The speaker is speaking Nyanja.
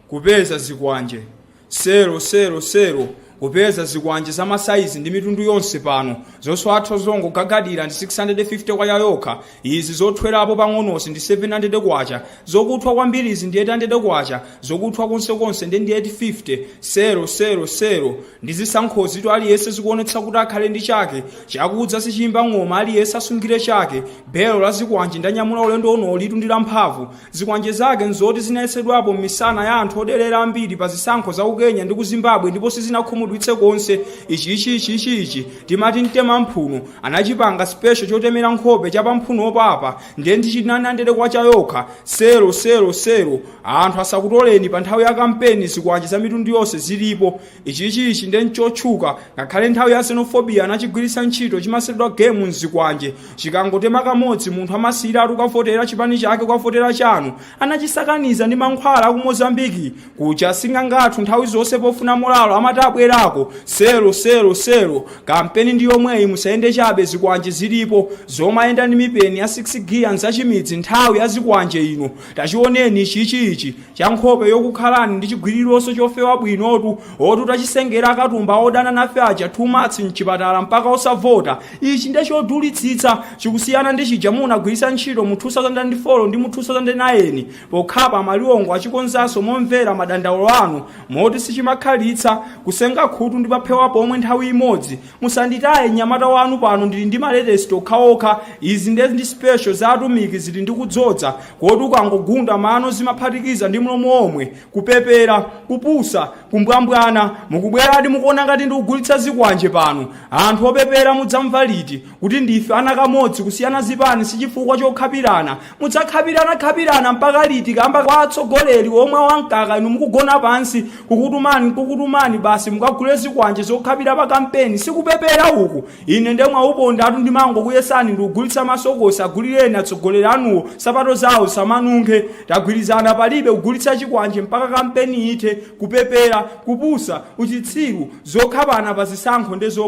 kupeza zikwanje 000 kupeza zikwanje zamasayizi ndi mitundu yonse pano zoswatha zongogagadira ndi 650 kwacha yokha. Izi zothwerapo pang'onosi ndi 700 kwacha, zokuthwa kwambirizi ndi 800 kwacha, zokuthwa konsekonse ndi 850. 000 ndi zisankhozi to aliyense zikuonetsa kuti akhale ndi chake chakudza sichimba ng'oma, aliyense asungire chake. Belo la zikwanje ndanyamula ulendo uno litundira mphamvu. Zikwanje zake nzoti zinayesedwapo m'misana ya anthu odelera ambiri pa zisankho za Kenya ndi ku Zimbabwe ndipo sizinakhumudwitse konse. Ichi timati mtema mphuno anachipanga special chotemera nkhope cha pamphuno opapa ndiye ndi 900 kwacha yokha. 000 anthu asakutoleni pa nthawi ya kampeni. Zikwanje za mitundu yonse zilipo. Ichi ndiye nchotchuka ngakhale nthawi ya xenophobia anachigwiritsa ntchito chimasedwa game mzikwanje. Chikangotema kamodzi munthu amasira atukafotera chipani chake kwafotera chanu anachisakaniza ndi mankhwala ku Mozambiki kucha singangathu nthawi zonse pofuna molalo amati abwerako. 000 kampeni ndi yomweyi musayende chabe. Zikwanje zilipo zomayenda ndi mipeni ya 6 gear nzachimidzi nthawi ya zikwanje ino. Tachioneni ichi cha nkhope yokukhalani ndi chigwirironso chofewa bwinotu otu tachisengera akatumba odana nafe aja 2 months mchipatala mpaka osavota. Ichi ndiye chodulitsitsa chikusiyana ndi chija munagwiritsa ntchito mu 2004 ndi mu 2009 pokhapa maliwongo achikonzanso momvera madandaulo anu moti sichimakhalitsa kusenga khutu ndi paphewa pomwe nthawi imodzi. Musanditaye nyamata wanu pano ndili ndi maletesi okhaokha. Izi ndi special za atumiki zili ndi kudzodza kodi ukangogunda mano zimaphatikiza ndi mlomo omwe kupepera kupusa kumbwambwana. Mukubweradi mukuona ngati ndikugulitsa zikwanje pano. Anthu opepera mudzamva liti kuti ndife ana kamodzi kusiyana zipani sichifukwa chokhapirana. Mudzakhapirana mpaka liti kamba kwa atsogoleri omwe wankaka inu mukugona pansi kukutumani basi mukagule zikwanje zokhapira pa kampeni sikupepera uku. Ine ndemwe uponda atu ndimango kuyesani ndikugulitsa masokosi agulireni atsogoleri anuwo sapato zawo samanunkhe. Tagwirizana palibe kugulitsa chikwanje mpaka kampeni ite kupepera kupusa uchitsiru zokhapana pa zisankho ndezo